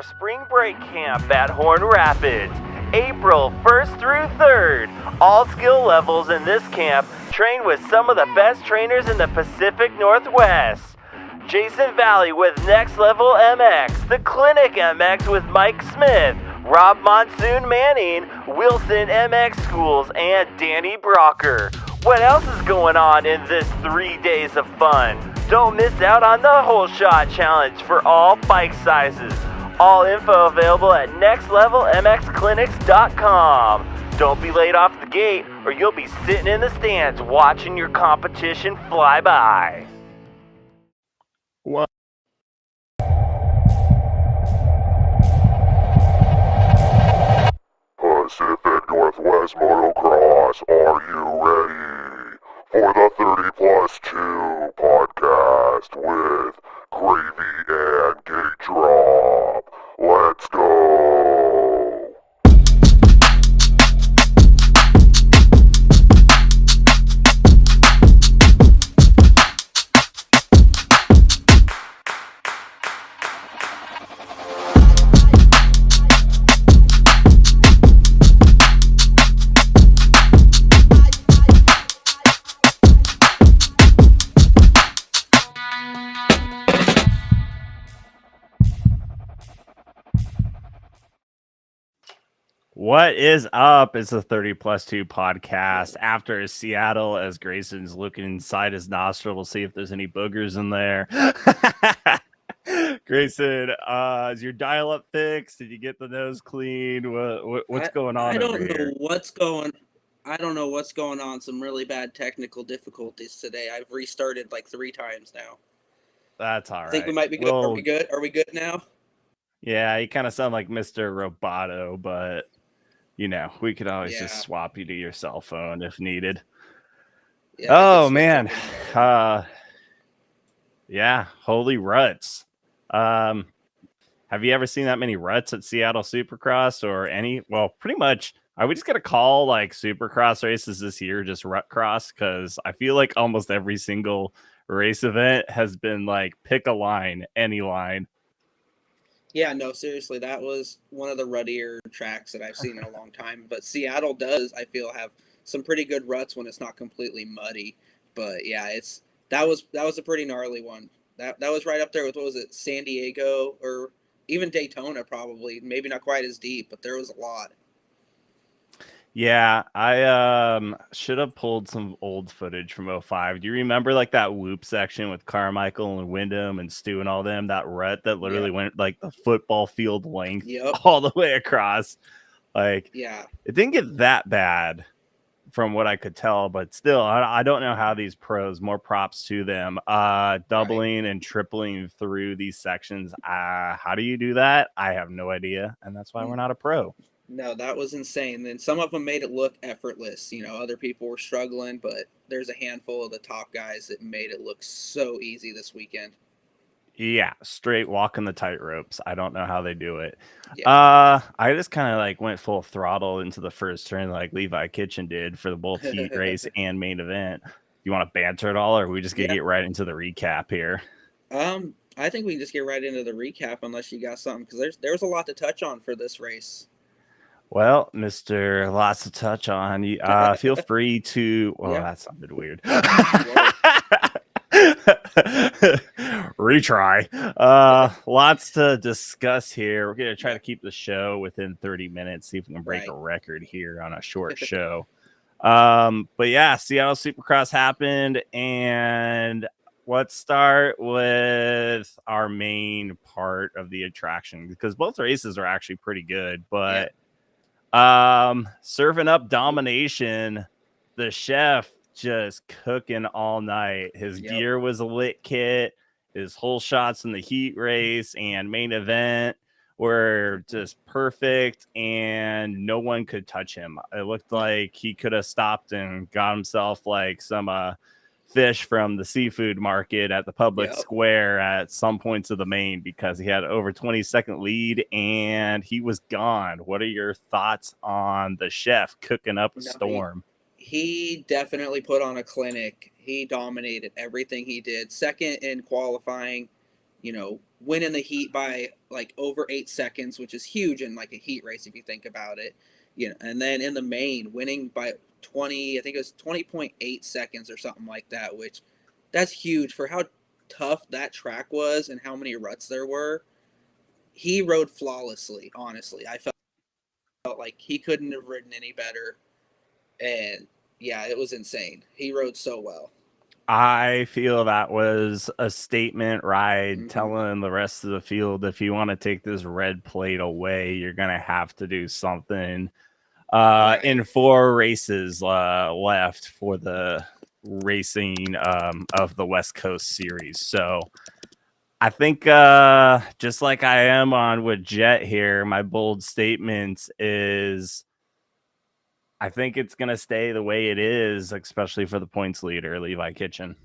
our spring break camp at Horn Rapids, April 1st through 3rd. All skill levels in this camp train with some of the best trainers in the Pacific Northwest. Jason Valley with Next Level MX, The Clinic MX with Mike Smith, Rob Monsoon Manning, Wilson MX Schools, and Danny Brocker. What else is going on in this 3 days of fun? Don't miss out on the Whole Shot Challenge for all bike sizes. All info available at nextlevelmxclinics.com. Don't be late off the gate or you'll be sitting in the stands watching your competition fly by. What? Pacific Northwest Motocross, are you ready for the 30 Plus 2 podcast with Gravy and Gate Drop? Let's go! What is up? It's the 30 Plus 2 podcast after Seattle, as Grayson's looking inside his nostril. We'll see if there's any boogers in there. Grayson, is your dial-up fixed? Did you get the nose clean? What's going on? I don't know here? what's going. I don't know what's going on. Some really bad technical difficulties today. I've restarted like 3 times now. That's all right. I think we might be good. Are we good? Are we good now? Yeah, you kind of sound like Mr. Roboto, but you know, we could always just swap you to your cell phone if needed. Yeah, oh man. Yeah, holy ruts. Have you ever seen that many ruts at Seattle Supercross or any? Well, pretty much. Are we just gonna call like Supercross races this year just rut cross? Because I feel like almost every single race event has been like pick a line, any line. Yeah, no, seriously, that was one of the ruttier tracks that I've seen in a long time. But Seattle does, I feel, have some pretty good ruts when it's not completely muddy. But yeah, that was a pretty gnarly one. That was right up there with, what was it, San Diego or even Daytona probably. Maybe not quite as deep, but there was a lot. Yeah, I should have pulled some old footage from 05. Do you remember like that whoop section with Carmichael and Wyndham and Stu and all them? That rut that literally went like the football field length all the way across. Like, it didn't get that bad from what I could tell, but still, I don't know how these pros, more props to them, doubling and tripling through these sections. How do you do that? I have no idea, and that's why we're not a pro. No, that was insane. Then some of them made it look effortless. You know, other people were struggling, but there's a handful of the top guys that made it look so easy this weekend. Yeah, straight walking the tightropes. I don't know how they do it. Yeah. I just kind of like went full throttle into the first turn like Levi Kitchen did for the both heat race and main event. You want to banter at all, or are we just gonna get right into the recap here? I think we can just get right into the recap unless you got something, because there's a lot to touch on for this race. Well, Mr. Lots to touch on. Feel free to. Well, that sounded weird. Retry. Lots to discuss here. We're gonna try to keep the show within 30 minutes. See if we can break a record here on a short show. But yeah, Seattle Supercross happened, and let's start with our main part of the attraction because both races are actually pretty good, but. Serving up domination, the chef just cooking all night. His gear was a lit kit. His whole shots in the heat race and main event were just perfect, and no one could touch him. It looked like he could have stopped and got himself like some fish from the seafood market at the public square at some points of the main because he had over 20-second lead and he was gone. What are your thoughts on the chef cooking up a storm? He definitely put on a clinic. He dominated everything he did. Second in qualifying, winning the heat by like over 8 seconds, which is huge in like a heat race if you think about it. And then in the main, winning by 20, I think it was 20.8 seconds or something like that, which that's huge for how tough that track was and how many ruts there were. He rode flawlessly, honestly. I felt like he couldn't have ridden any better. And yeah, it was insane. He rode so well. I feel that was a statement ride telling the rest of the field, if you want to take this red plate away, you're going to have to do something. In 4 races left for the racing of the West Coast Series. So I think just like I am on with Jet here, my bold statement is I think it's going to stay the way it is, especially for the points leader, Levi Kitchen.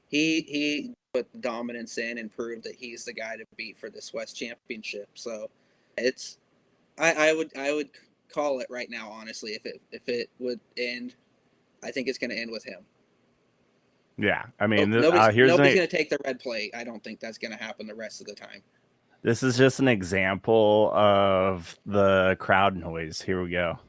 He put dominance in and proved that he's the guy to beat for this West Championship. So I would call it right now, honestly. If it would end, I think it's going to end with him. Yeah, I mean, nobody's going to take the red plate. I don't think that's going to happen the rest of the time. This is just an example of the crowd noise. Here we go.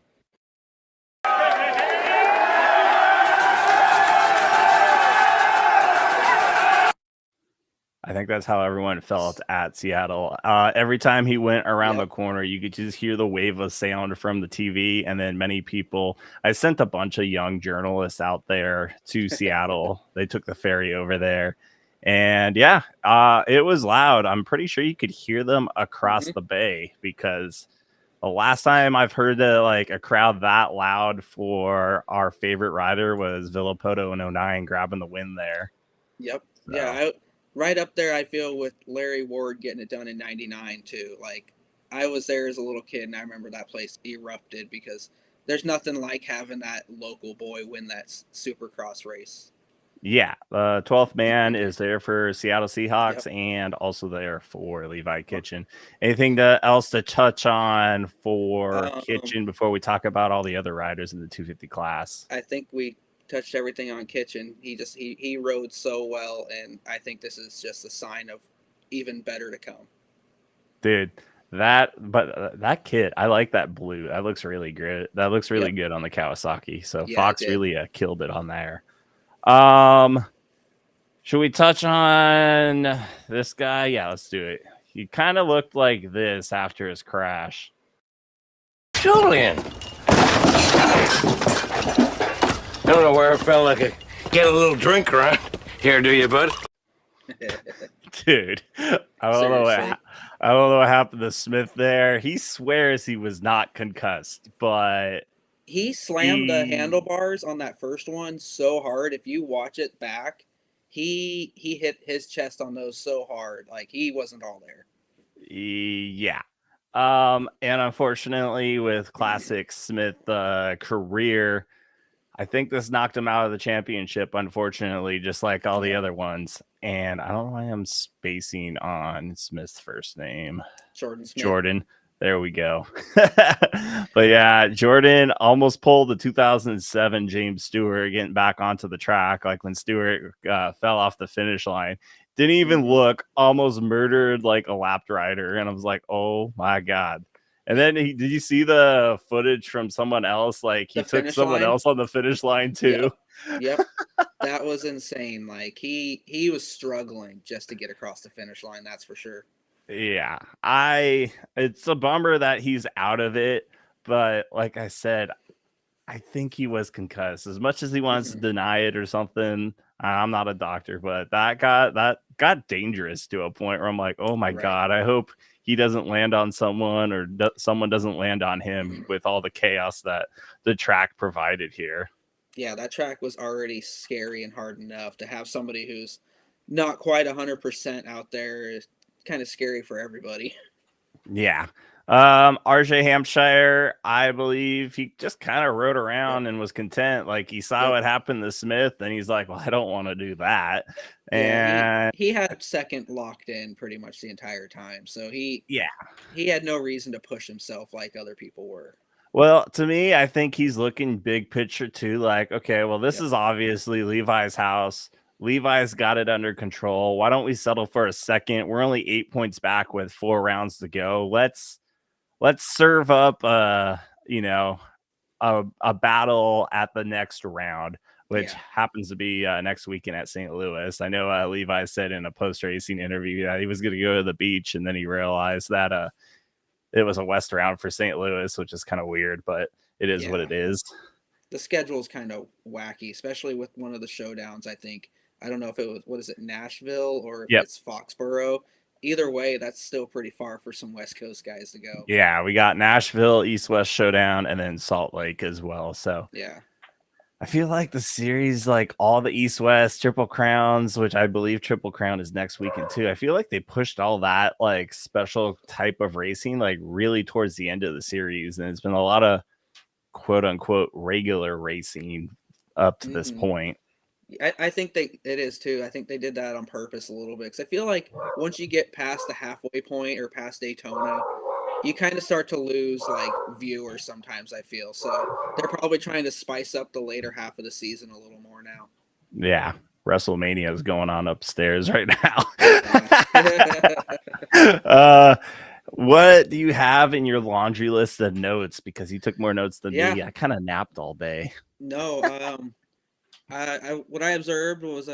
I think that's how everyone felt at Seattle. Every time he went around the corner, you could just hear the wave of sound from the TV. And then many people, I sent a bunch of young journalists out there to Seattle. They took the ferry over there. And yeah, it was loud. I'm pretty sure you could hear them across the bay, because the last time I've heard a crowd that loud for our favorite rider was Villopoto in 09 grabbing the win there. Yep. So. Yeah. Right up there, I feel, with Larry Ward getting it done in 99 too. Like, I was there as a little kid, and I remember that place erupted, because there's nothing like having that local boy win that Supercross race. Yeah, the 12th man is there for Seattle Seahawks, and also there for Levi Kitchen. Anything else to touch on for Kitchen before we talk about all the other riders in the 250 class? I think we touched everything on Kitchen. He rode so well, and I think this is just a sign of even better to come. Dude, that kit, I like that blue. That looks really good. That looks really good on the Kawasaki. So Fox really killed it on there. Should we touch on this guy? Yeah, let's do it. He kind of looked like this after his crash. Julian! I don't know where I felt like I get a little drink around here, do you, bud? Dude, I don't know what happened to Smith there. He swears he was not concussed, but he slammed the handlebars on that first one so hard. If you watch it back, he hit his chest on those so hard, like he wasn't all there. Yeah. And unfortunately, with Classic Smith career, I think this knocked him out of the championship, unfortunately, just like all the other ones. And I don't know why I'm spacing on Smith's first name. Jordan Smith. Jordan. There we go. But yeah, Jordan almost pulled the 2007 James Stewart getting back onto the track. Like when Stewart fell off the finish line, didn't even look, almost murdered like a lapped rider. And I was like, oh my God. And then did you see the footage from someone else? Like he took someone else on the finish line too. Yep. That was insane. Like he was struggling just to get across the finish line. That's for sure. Yeah, it's a bummer that he's out of it. But like I said, I think he was concussed. As much as he wants to deny it or something, I'm not a doctor, but that got dangerous to a point where I'm like, oh my God, I hope he doesn't land on someone or someone doesn't land on him with all the chaos that the track provided here. Yeah, that track was already scary and hard enough. To have somebody who's not quite 100% out there is kind of scary for everybody. Yeah. RJ Hampshire, I believe he just kind of rode around and was content. Like he saw what happened to Smith and he's like, well, I don't want to do that. And he had second locked in pretty much the entire time. So he had no reason to push himself like other people were. Well, to me, I think he's looking big picture too. Like, okay, well, this is obviously Levi's house. Levi's got it under control. Why don't we settle for a second? We're only 8 points back with 4 rounds to go. Let's serve up a battle at the next round, which happens to be next weekend at St. Louis. I know Levi said in a post-racing interview that he was going to go to the beach, and then he realized that it was a West round for St. Louis, which is kind of weird, but it is what it is. The schedule is kind of wacky, especially with one of the showdowns, I think. I don't know if it was, Nashville or if it's Foxborough. Either way, that's still pretty far for some West Coast guys to go. Yeah, we got Nashville, East-West showdown, and then Salt Lake as well. So yeah, I feel like the series, like all the East-West Triple Crowns, which I believe Triple Crown is next weekend too. I feel like they pushed all that like special type of racing like really towards the end of the series, and it's been a lot of quote unquote regular racing up to this point. I think it is too. I think they did that on purpose a little bit because I feel like once you get past the halfway point or past Daytona, you kind of start to lose like viewers sometimes, I feel. So they're probably trying to spice up the later half of the season a little more now. Yeah, WrestleMania is going on upstairs right now. What do you have in your laundry list of notes? Because you took more notes than me. I kind of napped all day. No, what I observed was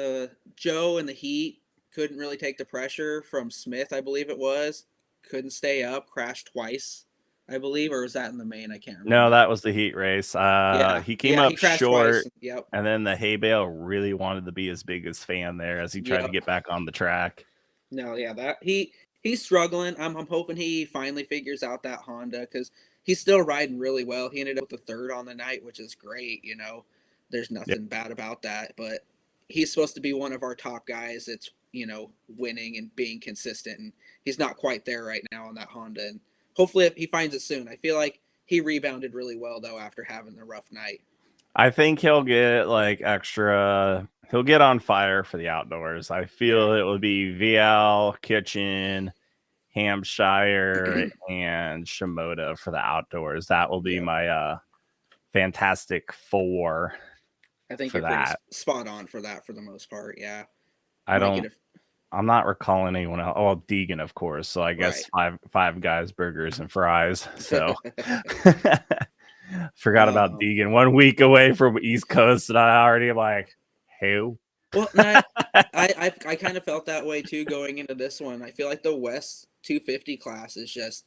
Joe in the heat couldn't really take the pressure from Smith, I believe it was. Couldn't stay up, crashed twice, I believe, or was that in the main? I can't remember. No, that was the heat race. He came up short, twice. And then the hay bale really wanted to be his biggest fan there as he tried to get back on the track. No, that he's struggling. I'm hoping he finally figures out that Honda because he's still riding really well. He ended up with the third on the night, which is great. There's nothing bad about that, but he's supposed to be one of our top guys that's, winning and being consistent, and he's not quite there right now on that Honda, and hopefully he finds it soon. I feel like he rebounded really well, though, after having the rough night. I think he'll get he'll get on fire for the outdoors. I feel it will be VL, Kitchen, Hampshire, and Shimoda for the outdoors. That will be my Fantastic Four. I think you're pretty spot on for that for the most part. Yeah. I'm not recalling anyone else. Oh, Deegan, of course. So I guess five guys, burgers and fries. So forgot about Deegan. 1 week away from East Coast, and I already am like, who? Well, I kind of felt that way too going into this one. I feel like the West 250 class is just,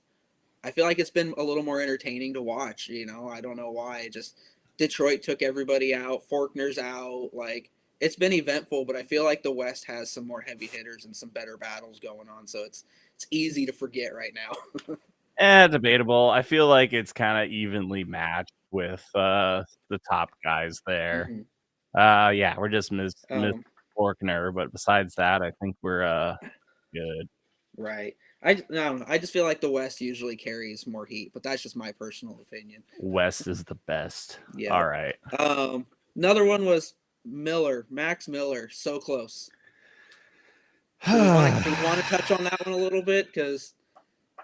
I feel like it's been a little more entertaining to watch. I don't know why. Just Detroit took everybody out. Faulkner's out. Like, it's been eventful, but I feel like the West has some more heavy hitters and some better battles going on. So it's easy to forget right now. Debatable. I feel like it's kind of evenly matched with the top guys there. We're just miss Faulkner, but besides that, I think we're good. Right. I don't know. I just feel like the West usually carries more heat, but that's just my personal opinion. West is the best. Yeah. All right. Another one was Max Miller. So close. We want to touch on that one a little bit because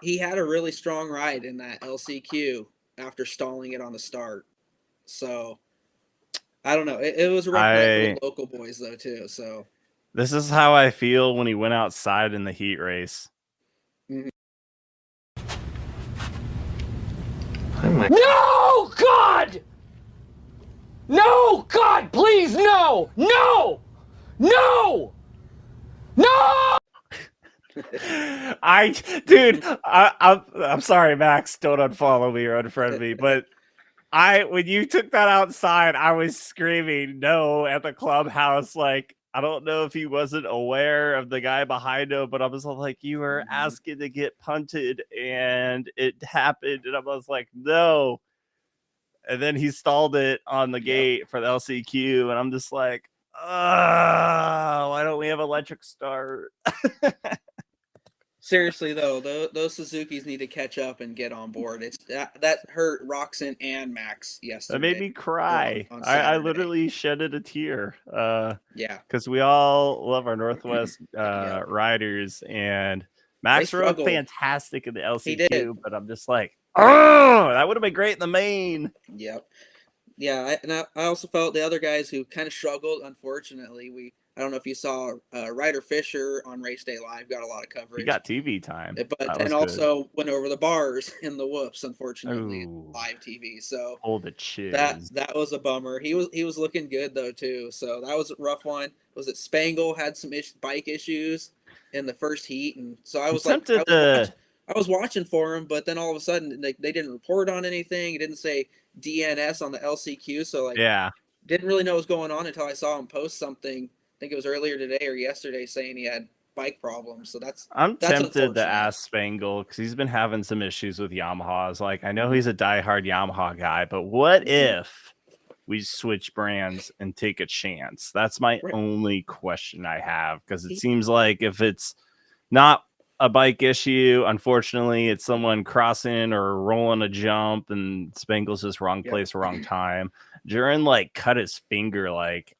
he had a really strong ride in that LCQ after stalling it on the start. So I don't know. It was a rough night for the local boys though too. So this is how I feel when he went outside in the heat race. No, God! No, God, please, no! No! No! No! I'm sorry, Max. Don't unfollow me or unfriend me. But when you took that outside, I was screaming no at the clubhouse. Like, I don't know if he wasn't aware of the guy behind him, but I was like, you were asking to get punted, and it happened. And I was like, no. And then he stalled it on the gate for the LCQ, and I'm just like, why don't we have electric start? Seriously though, those Suzukis need to catch up and get on board. It's that hurt Roxon and Max yesterday. That made me cry. I literally shedded a tear. Because we all love our Northwest riders, and Max rode fantastic in the LCQ, but I'm just like, that would have been great in the main. Yep. Yeah, I also felt the other guys who kind of struggled. Unfortunately, don't know if you saw Ryder Fisher on Race Day Live got a lot of coverage. He got TV time. But then also went over the bars in the whoops, unfortunately, Ooh. live TV. So Hold the chiz. that was a bummer. He was looking good though too. So that was a rough one. Was it Spangle had some bike issues in the first heat, and so I was I was watching for him, but then all of a sudden they didn't report on anything. It didn't say DNS on the LCQ, so didn't really know what was going on until I saw him post something. I think it was earlier today or yesterday saying he had bike problems. So I'm tempted to ask Spangle because he's been having some issues with Yamahas. Like, I know he's a diehard Yamaha guy, but what if we switch brands and take a chance? That's my only question I have, because it seems like if it's not a bike issue, unfortunately, it's someone crossing or rolling a jump and Spangle's just wrong place, wrong time. Duran cut his finger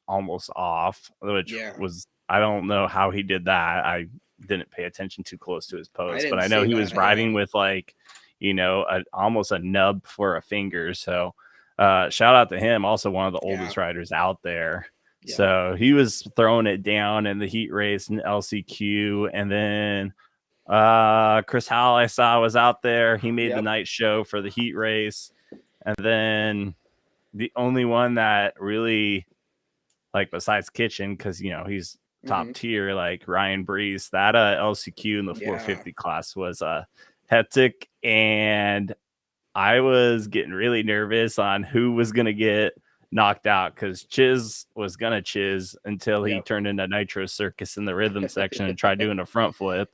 almost off, which was, I don't know how he did that. I didn't pay attention too close to his post, but I know he was riding with almost a nub for a finger. So shout out to him, also one of the oldest riders out there. Yeah. So he was throwing it down in the heat race and LCQ, and then Chris Howell I saw was out there. He made the night show for the heat race, and then the only one that really, besides Kitchen, because he's top tier, Ryan Brees, that LCQ in the 450 class was hectic, and I was getting really nervous on who was gonna get knocked out, because Chiz was gonna chiz until he turned into Nitro Circus in the rhythm section and tried doing a front flip.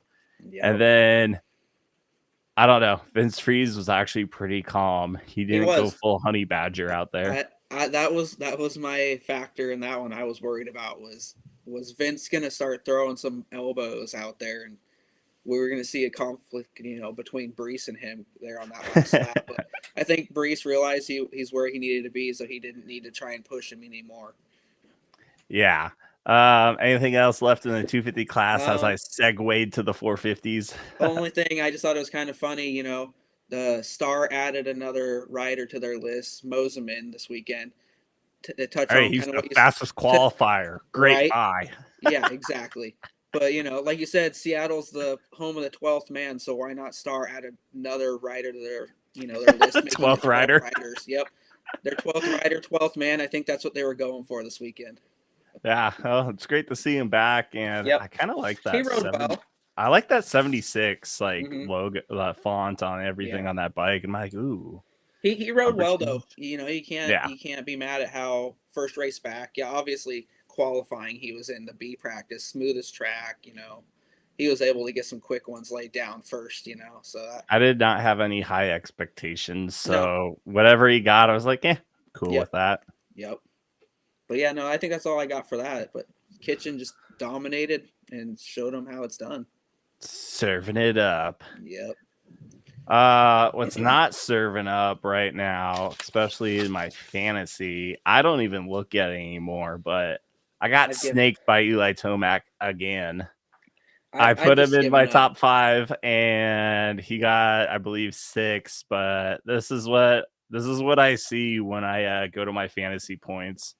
And then I don't know, Vince Freeze was actually pretty calm. He didn't go full honey badger out there. That was my factor in that one. I was worried about was Vince gonna start throwing some elbows out there, and we were gonna see a conflict, between Brees and him there on that last lap. But I think Brees realized he's where he needed to be, so he didn't need to try and push him anymore. Yeah. Anything else left in the 250 class as I segued to the 450s? The only thing, I just thought it was kind of funny, the Star added another rider to their list, Moseman, this weekend. To touch on he's the fastest qualifier. Great eye. Yeah, exactly. But, like you said, Seattle's the home of the 12th man, so why not Star add another rider to their list? 12th rider. Riders. Yep. Their 12th rider, 12th man. I think that's what they were going for this weekend. Yeah, it's great to see him back, and I kind of like that. He rode well. I like that 76 logo, font on everything on that bike. I'm like, ooh. He rode well though. You can't be mad at how first race back. Yeah, obviously qualifying he was in the B practice, smoothest track. He was able to get some quick ones laid down first. So I did not have any high expectations. So whatever he got, I was like, cool with that. Yep. But yeah, no, I think that's all I got for that. But Kitchen just dominated and showed them how it's done. Serving it up. Yep. What's not serving up right now, especially in my fantasy, I don't even look at it anymore, but I got snaked by Eli Tomac again. I put him in my top 5 and he got, I believe, 6, but this is what I see when I go to my fantasy points.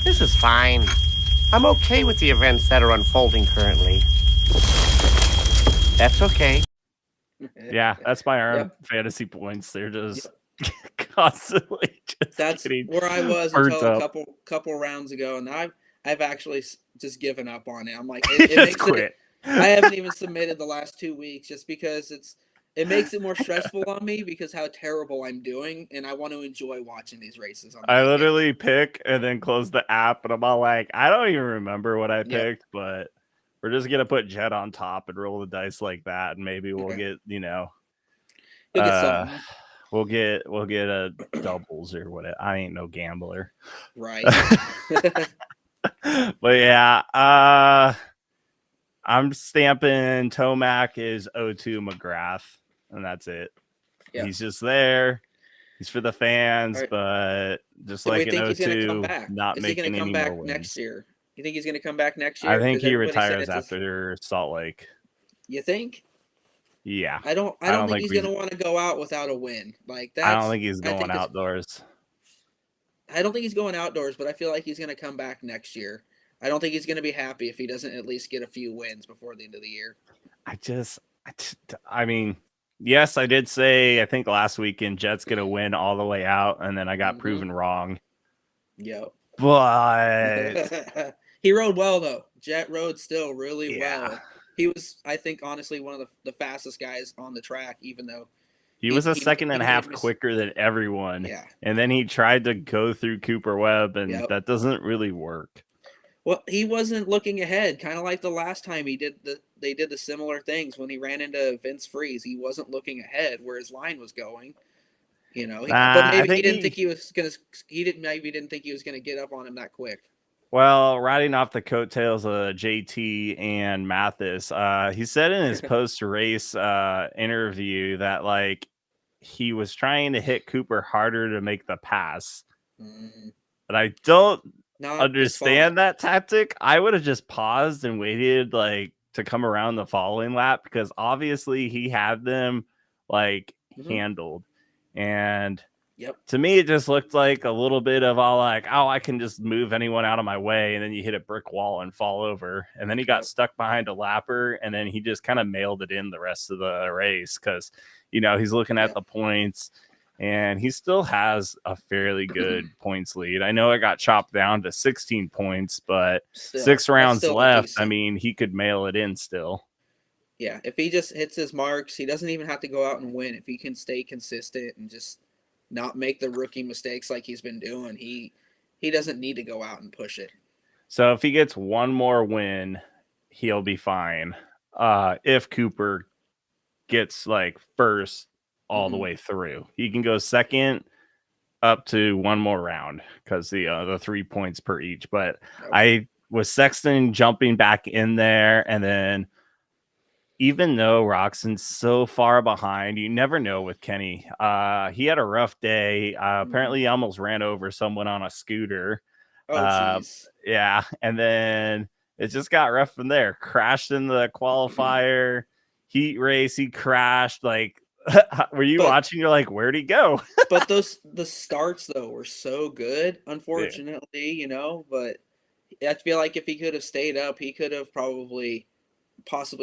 This is fine. I'm okay with the events that are unfolding currently. That's okay. Yeah, that's my own fantasy points. They're just constantly just that's where I was until a couple rounds ago, and I've actually just given up on it. I'm like, it makes quit. I haven't even submitted the last 2 weeks just because it makes it more stressful on me because how terrible I'm doing, and I want to enjoy watching these races. I literally pick and then close the app, and I'm all like, I don't even remember what I picked, but we're just gonna put Jet on top and roll the dice like that, and maybe we'll get we'll get a doubles or whatever. I ain't no gambler, right? But yeah, I'm stamping Tomac is O2 McGrath, and that's it. Yep. He's just there. He's for the fans, but just like an O2, not making any more wins. Next year. You think he's going to come back next year? I think he retires after Salt Lake. You think? Yeah. I don't think he's going to want to go out without a win. Like that. I don't think he's going outdoors. I don't think he's going outdoors, but I feel like he's going to come back next year. I don't think he's going to be happy if he doesn't at least get a few wins before the end of the year. I mean, yes, I did say I think last weekend Jets gonna win all the way out, and then I got proven wrong. Yep. But he rode well though. Jet rode still really Yeah. well. He was, I think, honestly one of the fastest guys on the track, even though he was a he second and a half made quicker than everyone. Yeah. And then he tried to go through Cooper Webb, and Yep. that doesn't really work. Well, he wasn't looking ahead, kind of like the last time they did the similar things when he ran into Vince Freeze. He wasn't looking ahead where his line was going. You know, but maybe he didn't think he was gonna. He didn't think he was gonna get up on him that quick. Well, riding off the coattails of JT and Mathis, he said in his post-race interview that like he was trying to hit Cooper harder to make the pass. But I don't understand that tactic. I would have just paused and waited like to come around the following lap, because obviously he had them like handled. And to me, it just looked like a little bit of all like, oh, I can just move anyone out of my way. And then you hit a brick wall and fall over. And then he got stuck behind a lapper, and then he just kind of mailed it in the rest of the race because, you know, he's looking at the points and he still has a fairly good points lead. I know it got chopped down to 16 points, but 6 rounds left. I mean, he could mail it in still. Yeah, if he just hits his marks, he doesn't even have to go out and win. If he can stay consistent and just not make the rookie mistakes like he's been doing, he doesn't need to go out and push it. So if he gets one more win, he'll be fine. If Cooper gets like first all the way through, he can go second up to one more round because the 3 points per each. But I was Sexton jumping back in there, and then even though Roczen's so far behind, you never know with Kenny. He had a rough day. Apparently, he almost ran over someone on a scooter. Oh, jeez. Yeah, and then it just got rough from there. Crashed in the qualifier, heat race. He crashed. Like, were you watching? You're like, where'd he go? But the starts though were so good. Unfortunately, you know. But I feel like if he could have stayed up, he could have possibly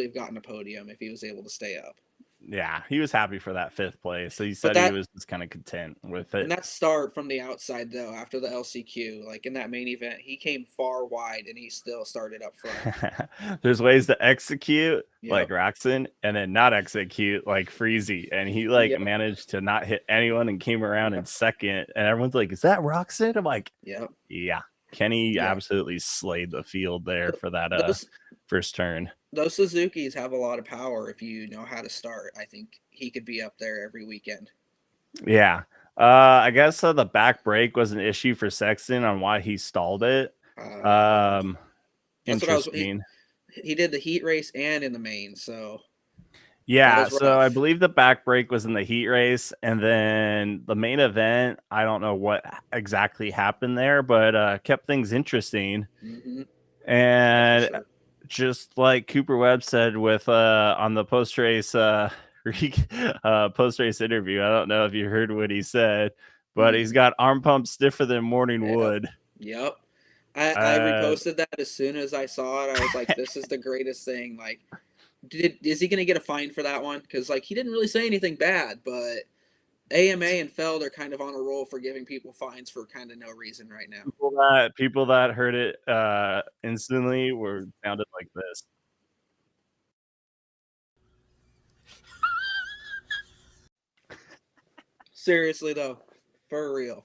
have gotten a podium if he was able to stay up. Yeah, he was happy for that 5th place. So he said he was just kind of content with it. And that start from the outside, though, after the LCQ, like in that main event, he came far wide and he still started up front. There's ways to execute like Roczen and then not execute like Freezy. And he managed to not hit anyone and came around in second. And everyone's like, is that Roczen? I'm like, yeah. Kenny absolutely slayed the field there for that first turn. Those Suzukis have a lot of power if you know how to start. I think he could be up there every weekend. Yeah. I guess the back brake was an issue for Sexton on why he stalled it. Interesting. He did the heat race and in the main, so... Yeah, so I believe the back brake was in the heat race, and then the main event, I don't know what exactly happened there, but kept things interesting. And just like Cooper Webb said with on the post-race post-race interview, I don't know if you heard what he said, but he's got arm pumps stiffer than morning wood. Yep. I reposted that as soon as I saw it. I was like, this is the greatest thing. Like, is he going to get a fine for that one? Because, like, he didn't really say anything bad, but AMA and Feld are kind of on a roll for giving people fines for kind of no reason right now. People that heard it instantly sounded like this. Seriously, though. For real.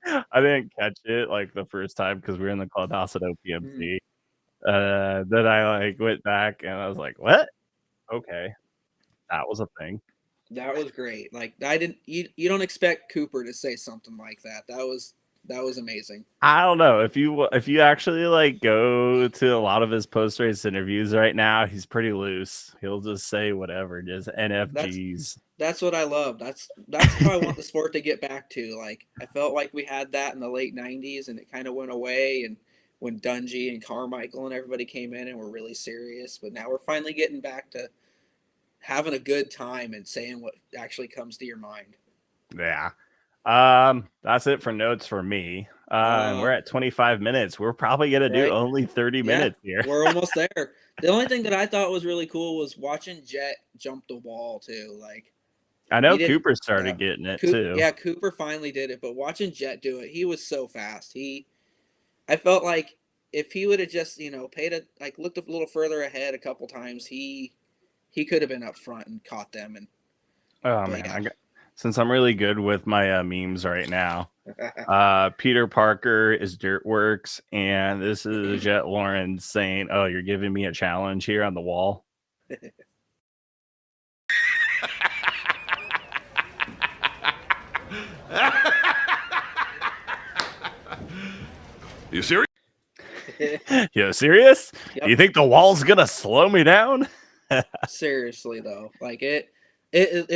I didn't catch it, like, the first time because we were in the clubhouse at OPMC. Then I, like, went back and I was like, what? Okay. That was a thing. That was great. Like, you don't expect Cooper to say something like that. That was amazing. I don't know if you actually like go to a lot of his post-race interviews right now, he's pretty loose. He'll just say whatever, just NFGs. That's what I love. That's how I want the sport to get back to. Like, I felt like we had that in the late 90s and it kind of went away, and when Dungey and Carmichael and everybody came in and were really serious, but now we're finally getting back to having a good time and saying what actually comes to your mind. Yeah. That's it for notes for me. And we're at 25 minutes. We're probably gonna do Right. only 30 Yeah, minutes here. we're almost there. The only thing that I thought was really cool was watching Jet jump the wall too. Like I know he didn't- Cooper started yeah. getting it too. Yeah, Cooper finally did it, but watching Jet do it, he was so fast. I felt like if he would have just, looked a little further ahead a couple times, he could have been up front and caught them. And Oh but man, yeah. since I'm really good with my memes right now, Peter Parker is Dirtworks, and this is Jet Lawrence saying, "Oh, you're giving me a challenge here on the wall." You serious? You serious? Yep. You think the wall's gonna slow me down? Seriously though, like it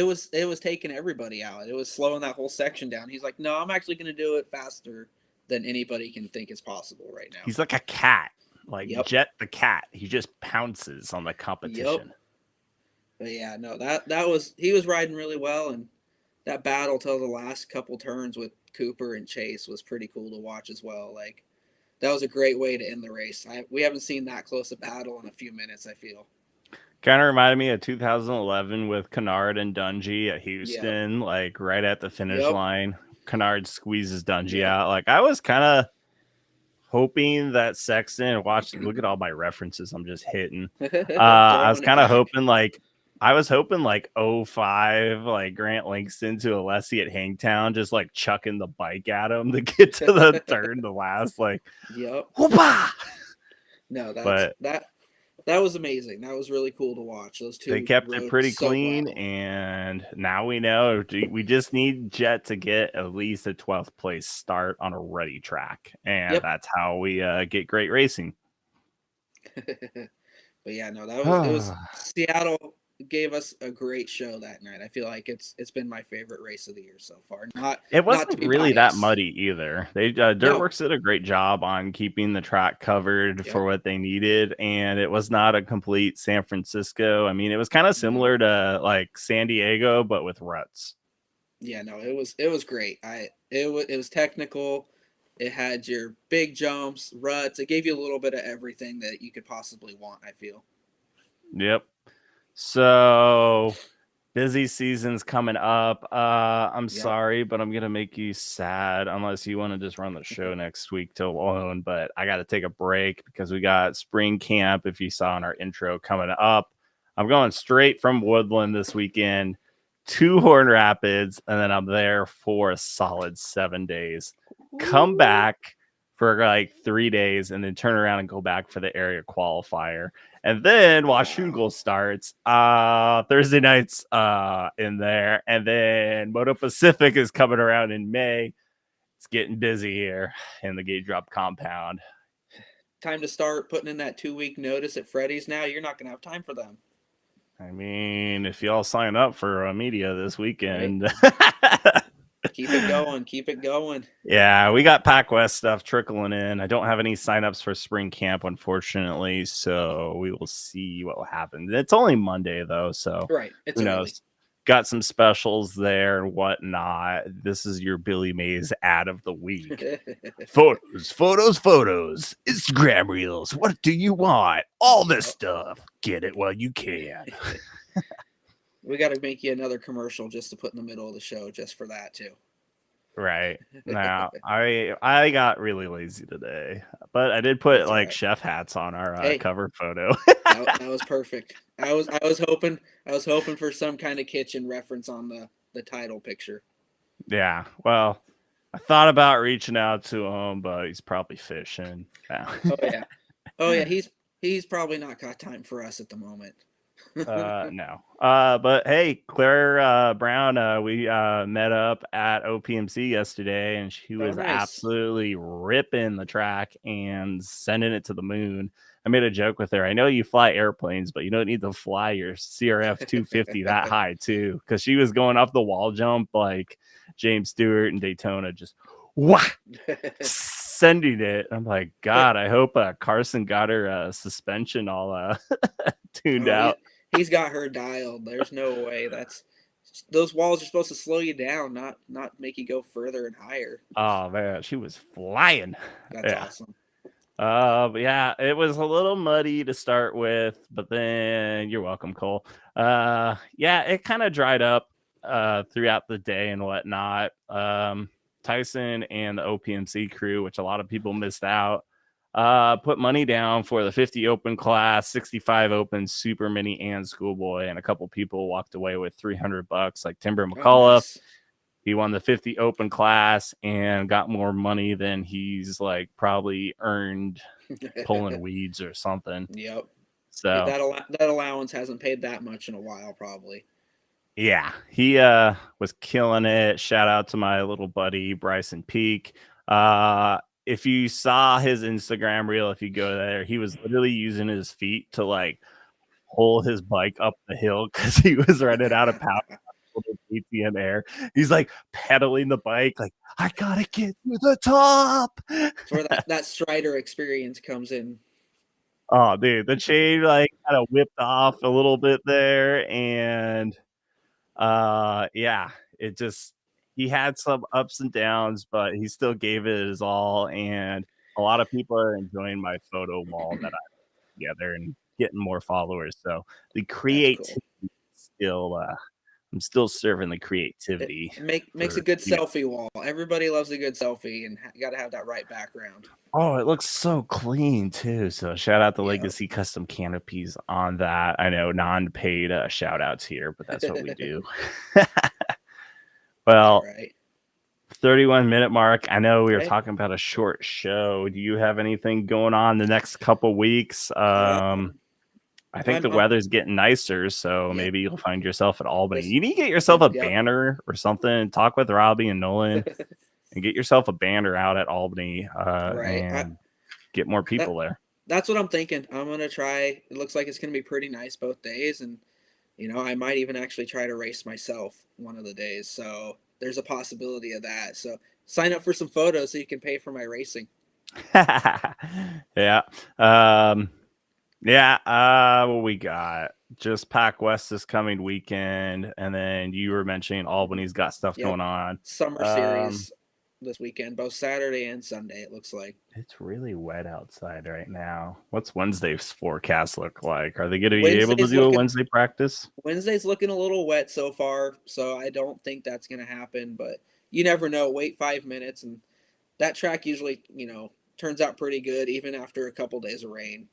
was taking everybody out. It was slowing that whole section down. He's like, no, I'm actually going to do it faster than anybody can think is possible right now. He's like a cat, like Yep. Jet the cat. He just pounces on the competition. But yeah, no, he was riding really well, and that battle till the last couple turns with Cooper and Chase was pretty cool to watch as well. Like that was a great way to end the race. We haven't seen that close a battle in a few minutes, I feel. Kind of reminded me of 2011 with Kennard and Dungey at Houston, like right at the finish line. Kennard squeeses Dungey out. Like I was kind of hoping that Sexton, look at all my references I'm just hitting. I was kind of hoping like 05, like Grant Langston to Alessi at Hangtown, just like chucking the bike at him to get to the third to last. Like, whoopah! No, that was amazing. That was really cool to watch. Those two. They kept it pretty so clean, well. and now we know we just need Jet to get at least a 12th place start on a ready track, and that's how we get great racing. But yeah, no, it was Seattle gave us a great show that night. I feel like it's been my favorite race of the year so far. It wasn't really that muddy either. They Dirtworks did a great job on keeping the track covered for what they needed, and it was not a complete San Francisco. I mean, it was kind of similar to like San Diego, but with ruts. Yeah, no, it was great. It was technical. It had your big jumps, ruts. It gave you a little bit of everything that you could possibly want, I feel. Yep. So busy season's coming up. I'm sorry, but I'm gonna make you sad unless you want to just run the show next week till alone. But I got to take a break because we got spring camp. If you saw in our intro coming up, I'm going straight from Woodland this weekend to Horn Rapids, and then I'm there for a solid 7 days. Come back for like 3 days, and then turn around and go back for the area qualifier. And then Washougal starts Thursday nights in there. And then Moto Pacific is coming around in May. It's getting busy here in the Gate Drop compound. Time to start putting in that 2-week notice at Freddy's now. You're not going to have time for them. I mean, if y'all sign up for media this weekend. Right. Keep it going. Yeah, we got Pac West stuff trickling in. I don't have any signups for spring camp, unfortunately, so we will see what will happen. It's only Monday, though, so right. It's who knows? Got some specials there and whatnot. This is your Billy Mays ad of the week. Photos. Instagram reels. What do you want? All this stuff. Get it while you can. We got to make you another commercial just to put in the middle of the show just for that too. Right. Now, I got really lazy today, but I did put chef hats on our cover photo. that was perfect. I was hoping for some kind of kitchen reference on the title picture. Yeah. Well, I thought about reaching out to him, but he's probably fishing. Oh yeah. He's probably not got time for us at the moment. No. But hey, Claire Brown, we met up at OPMC yesterday, and she was absolutely ripping the track and sending it to the moon. I made a joke with her. I know you fly airplanes, but you don't need to fly your CRF 250 that high too, because she was going off the wall jump like James Stewart and Daytona, just sending it. I'm like, God, I hope Carson got her suspension all tuned out. He's got her dialed. There's no way. those walls are supposed to slow you down, not make you go further and higher. Oh man, she was flying. That's Yeah. awesome. But yeah, it was a little muddy to start with, but then you're welcome, Cole. Yeah, it kind of dried up throughout the day and whatnot. Tyson and the OPMC crew, which a lot of people missed out, put money down for the 50 open class, 65 open, super mini, and schoolboy, and a couple people walked away with $300, like Timber McCullough. Nice. He won the 50 open class and got more money than he's like probably earned pulling weeds or something. Yep. So that allowance hasn't paid that much in a while, probably. yeah, he was killing it. Shout out to my little buddy Bryson Peak. If you saw his Instagram reel, if you go there, he was literally using his feet to like pull his bike up the hill because he was running out of power. ATM air. He's like pedaling the bike, like, I gotta get to the top. That's where that Strider experience comes in. Oh, dude, the chain like kind of whipped off a little bit there, and yeah, it just he had some ups and downs, but he still gave it his all, and a lot of people are enjoying my photo wall that I put together and getting more followers. So the creativity still I'm still serving the creativity. It makes a good selfie wall. Everybody loves a good selfie, and you got to have that right background. Oh, it looks so clean too. So shout out to Legacy Custom Canopies on that. I know non-paid shout outs here, but that's what we do. Well, 31-minute mark. I know we were talking about a short show. Do you have anything going on the next couple weeks? I think the weather's getting nicer, so maybe you'll find yourself at Albany. You need to get yourself a banner or something. Talk with Robbie and Nolan and get yourself a banner out at Albany and get more people there. That's what I'm thinking. I'm going to try. It looks like it's going to be pretty nice both days, and I might even actually try to race myself one of the days. So there's a possibility of that. So sign up for some photos so you can pay for my racing. Yeah. What we got? Just Pac West this coming weekend, and then you were mentioning Albany's got stuff going on. Summer series this weekend, both Saturday and Sunday, it looks like. It's really wet outside right now. What's Wednesday's forecast look like? Are they going to be able to do a Wednesday practice? Wednesday's looking a little wet so far, so I don't think that's going to happen, but you never know. Wait 5 minutes, and that track usually, turns out pretty good even after a couple days of rain.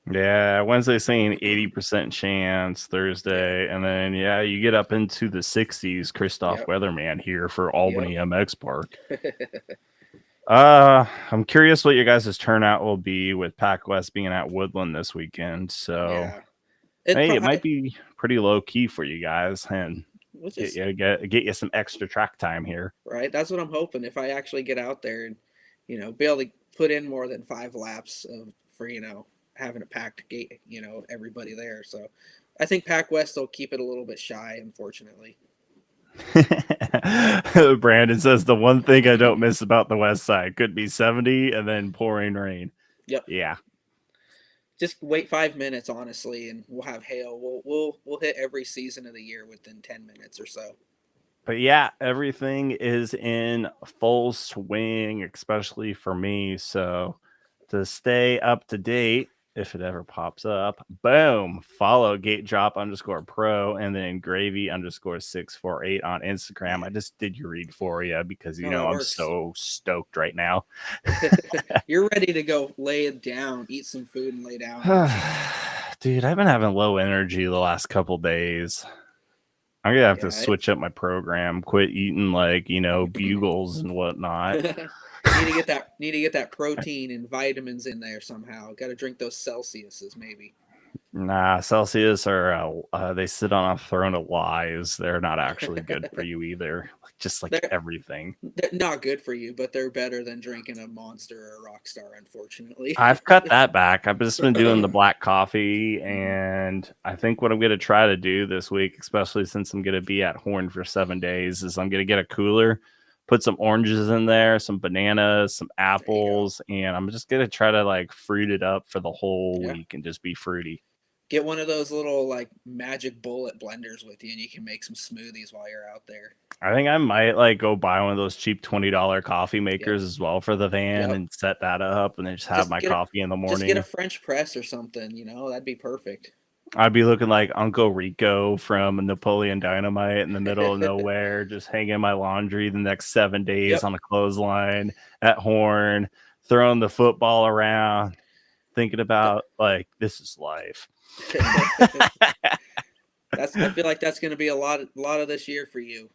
Yeah, Wednesday saying 80% chance, Thursday, and then you get up into the 60s. Christoph Weatherman here for Albany MX Park. I'm curious what your guys' turnout will be with Pac West being at Woodland this weekend. So, it might be pretty low key for you guys, and get you some extra track time here. Right, that's what I'm hoping. If I actually get out there and be able to put in more than 5 laps for having a packed gate, everybody there. So I think Pac West will keep it a little bit shy, unfortunately. Brandon says the one thing I don't miss about the West Side could be 70 and then pouring rain. Yep. Yeah. Just wait 5 minutes, honestly, and we'll have hail. We'll hit every season of the year within 10 minutes or so. But yeah, everything is in full swing, especially for me. So to stay up to date, if it ever pops up, boom, follow GateDrop_pro and then Gravy_648 on Instagram. I just did your read for you because I'm so stoked right now. You're ready to go lay down, eat some food and lay down. Dude, I've been having low energy the last couple days. I'm gonna have to switch up my program, quit eating bugles and whatnot. Need to get that protein and vitamins in there somehow. Got to drink those Celsiuses maybe. Nah, Celsius are they sit on a throne of lies. They're not actually good for you either. Just like everything. They're not good for you, but they're better than drinking a Monster or a Rockstar, unfortunately. I've cut that back. I've just been doing the black coffee, and I think what I'm going to try to do this week, especially since I'm going to be at Horn for 7 days, is I'm going to get a cooler, put some oranges in there, some bananas, some apples, and I'm just going to try to fruit it up for the whole week and just be fruity. Get one of those little like magic bullet blenders with you, and you can make some smoothies while you're out there. I think I might like go buy one of those cheap $20 coffee makers as well for the van and set that up and then just have my coffee in the morning. Just get a French press or something, that'd be perfect. I'd be looking like Uncle Rico from Napoleon Dynamite in the middle of nowhere, just hanging my laundry the next 7 days on a clothesline at Horn, throwing the football around, thinking about like, this is life. I feel like that's going to be a lot of this year for you,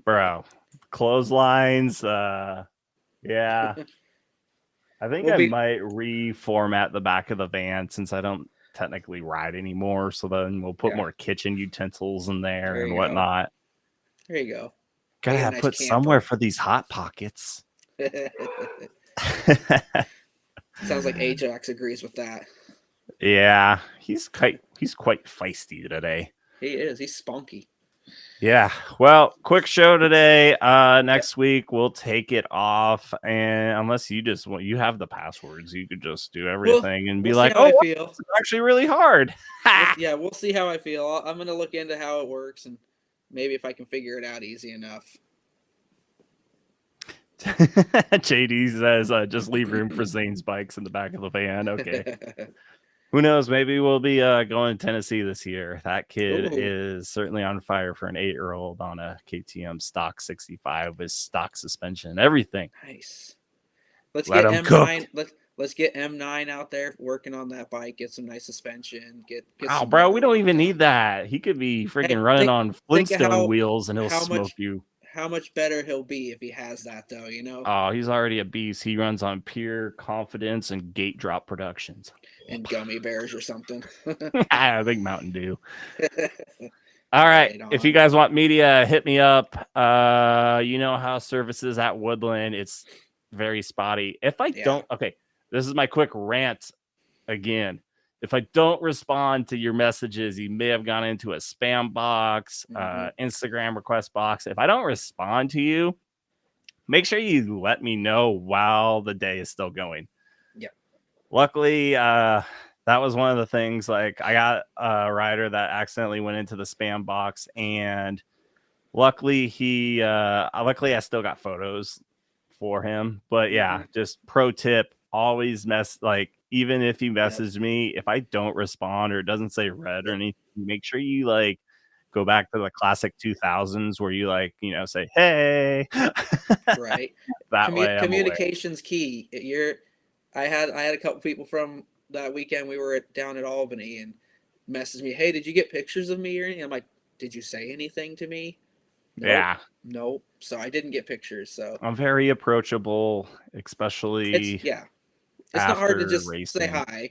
bro. Clotheslines, yeah. I think I might reformat the back of the van since I don't technically ride anymore. So then we'll put more kitchen utensils in there and whatnot. There you go. Gotta have put somewhere for these hot pockets. Sounds like Ajax agrees with that. Yeah, he's quite feisty today. He is. He's spunky. Yeah. Well, quick show today. Next week we'll take it off, and unless you have the passwords, you could just do everything and be like, "Oh, I feel. It's actually really hard." We'll see how I feel. I'm gonna look into how it works and maybe if I can figure it out easy enough. JD says, "Just leave room for Zane's bikes in the back of the van." Okay. Who knows? Maybe we'll be going to Tennessee this year. That kid is certainly on fire for an 8-year-old on a KTM stock 65 with stock suspension and everything. Nice. Let's get M9. Let's get M9 out there working on that bike. Get some nice suspension. Get bro, we don't even need that. He could be freaking running on Flintstone wheels and he'll smoke you. How much better he'll be if he has that, though, Oh, he's already a beast. He runs on pure confidence and gate drop productions. And gummy bears or something. I think Mountain Dew. All right. If you guys want media, hit me up. You know how services at Woodland. It's very spotty. If I don't, okay, this is my quick rant again. If I don't respond to your messages, you may have gone into a spam box, Instagram request box. If I don't respond to you, make sure you let me know while the day is still going. Yeah. Luckily, that was one of the things. Like, I got a rider that accidentally went into the spam box, and luckily I still got photos for him. But yeah, just pro tip: always even if he messaged me, if I don't respond or it doesn't say read or anything, make sure you go back to the classic 2000s where you say, hey. Right. That way communication's key. I had a couple people from that weekend. We were down at Albany and messaged me, hey, did you get pictures of me or anything? I'm like, did you say anything to me? Nope. Yeah. Nope. So I didn't get pictures. So I'm very approachable, especially it's not hard to just racing. Say hi.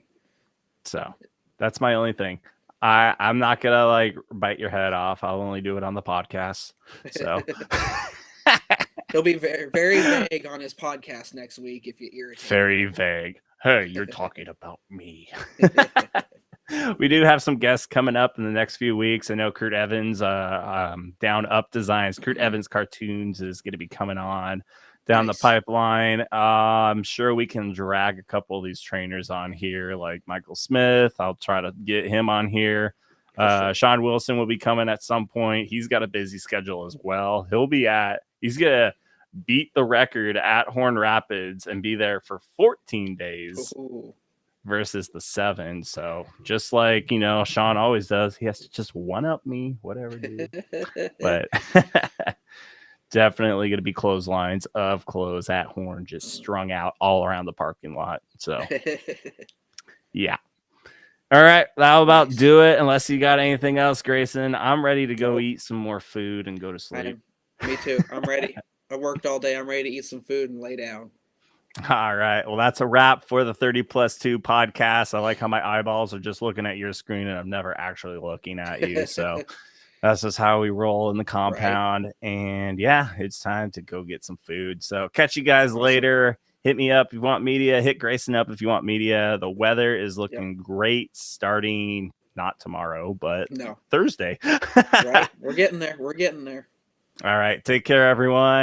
So that's my only thing. I'm not gonna bite your head off. I'll only do it on the podcast. So he'll be very, very vague on his podcast next week if you irritate. Very vague. Hey, you're talking about me. We do have some guests coming up in the next few weeks. I know Kurt Evans, Down Up Designs, Kurt Evans Cartoons is going to be coming on down the pipeline. I'm sure we can drag a couple of these trainers on here, like Michael Smith. I'll try to get him on here. Sean Wilson will be coming at some point. He's got a busy schedule as well. He's going to beat the record at Horn Rapids and be there for 14 days. Ooh. Versus the 7. So just like, Sean always does, he has to just one-up me, whatever, dude. But definitely going to be clotheslines of clothes at Horn, just strung out all around the parking lot. So, yeah. All right. That'll about do it. Unless you got anything else, Grayson. I'm ready to go eat some more food and go to sleep. Me too. I'm ready. I worked all day. I'm ready to eat some food and lay down. All right. Well, that's a wrap for the 30+2 podcast. I like how my eyeballs are just looking at your screen and I'm never actually looking at you. So that's just how we roll in the compound. Right. And yeah, it's time to go get some food. So catch you guys later. Hit me up if you want media. Hit Grayson up if you want media. The weather is looking great starting not tomorrow, but Thursday. Right. We're getting there. All right. Take care, everyone.